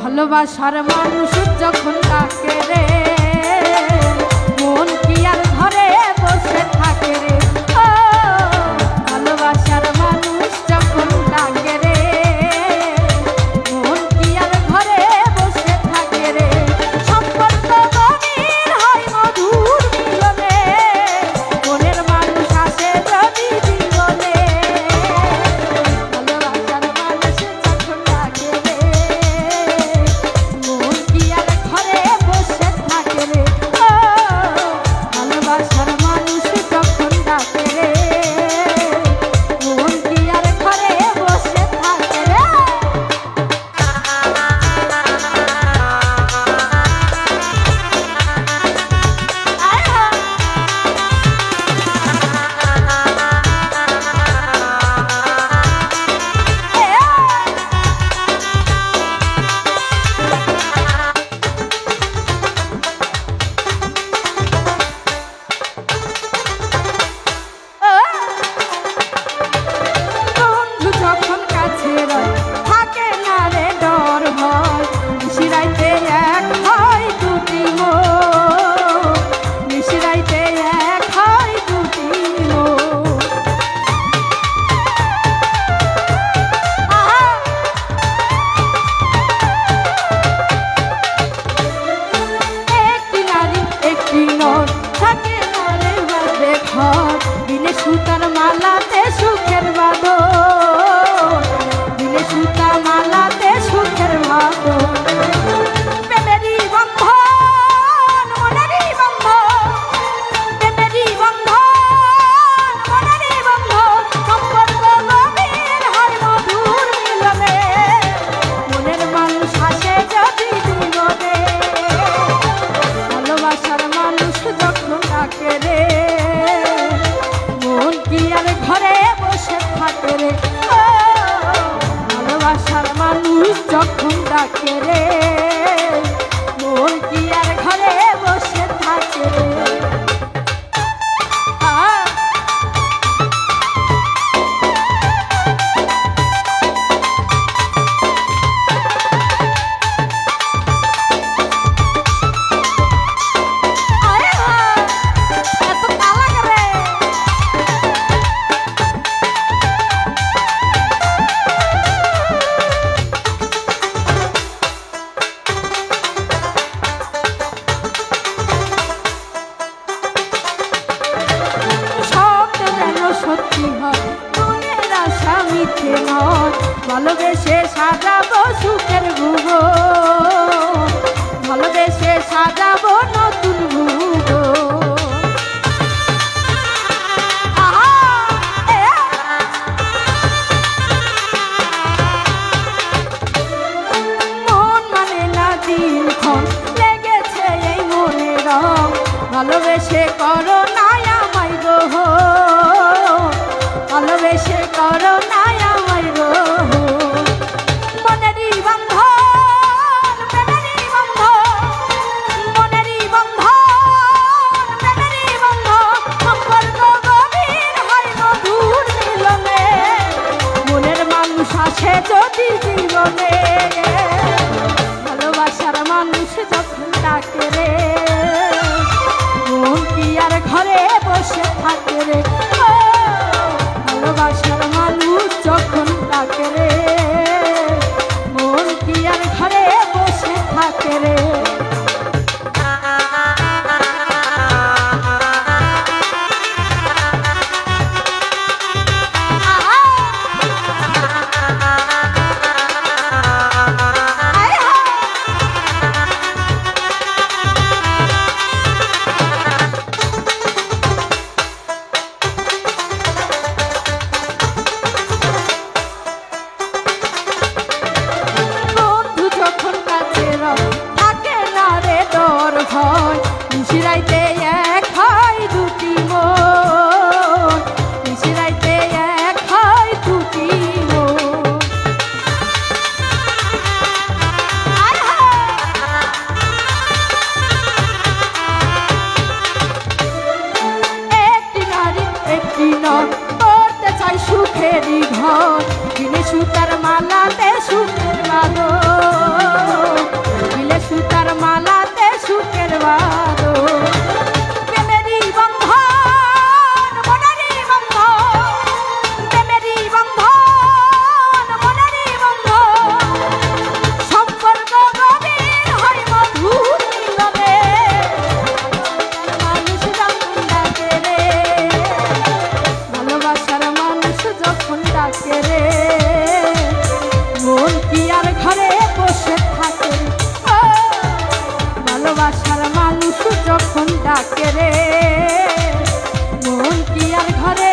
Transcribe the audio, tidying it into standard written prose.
ভালোবাসার মানুষ যখন ডাকে রে, মন কি আর ঘরে বসে থাকে রে। ও ভালোবাসার মানুষ যখন ডাকে রে, মন কি আর ঘরে বসে থাকে রে। সম্পর্ক গভীর হয় মধুর মিলনে, মনের মানুষ আসে যদি জীবনে। ভালোবাসার মানুষ যখন ডাকে রে, মন কি আর ঘরে বসে থাকে রে। ও ভালোবাসার মানুষ যখন ডাকে রে, মন কি আর ঘরে বসে থাকে রে। বন্ধু যখন কাছে রয় থাকে না রে ডর ভয়, নিশিরাইতে এক হয় দুটি মন, নিশিরাইতে এক হয় দুটি মন। একটি নারী একটি নর থাকে না রে বাঁধে ঘর, দিলে সুতার মালাতে সুখের বাঁধন, দিলে সুতা মালাতে সুখের বাঁধন। প্রেমেরই বন্ধন মনেরই বন্ধন, প্রেমেরই বন্ধন মনেরই বন্ধন। সম্পর্ক গভীর হয় মধুর মিলনে, মনের মানুষ আসে যদি জীবনে। ভালোবাসার মানুষ যখন ডাকে রে, মন কি আর ঘরে বসে থাকে রে। ও ভালোবাসার মানুষ যখন ডাকে রে, মন কি আর ঘরে বসে থাকে রে। এত কালা করে সত্যি হয় মনের আশা মিথ্যে নয়, ভালোবেসে সাজাবো সুখের ভুবন, ভালোবেসে সাজাবো নতুন ভুবন। মন মানে না দিনক্ষণ লেগেছে এই মনে রং, ভালোবেসে করো না আমায় গো, ভালোবেসে করো না আমায় গো। মনেরই বন্ধন প্রেমেরই বন্ধন, মনেরই বন্ধন প্রেমেরই বন্ধন। সম্পর্ক গভীর হয় মধুর মিলনে, মনের মানুষ আসে যদি জীবনে। ভালোবাসার মানুষ যখন ডাকে রে, মন কি আর ঘরে বসে থাকে রে। ও ভালোবাসার মানুষ যখন ডাকে রে, মন কি আর ঘরে বসে থাকে রে। নিশিরাইতে এক হয় দুটি মন, নিশিরাইতে এক হয় দুটি মন। একটি নারী একটি নয় করতে চাই সুখেরই ঘর, বিনে সুতার মালাতে সুখের বাঁধন, বিলে সুতার মালাতে সুখের বাঁধন। প্রেমেরই বন্ধন মনেরই বন্ধন, প্রেমেরই বন্ধন মনেরই বন্ধন, সম্পর্ক গভীর হয় মধুর মিলনে। মানুষ যখন ডাকে রে, ভালোবাসার মানুষ যখন ডাকে রে, মন কি আর ঘরে বসে থাকে রে? ও, ভালোবাসার মানুষ যখন ডাকে রে, মন কি আর ঘরে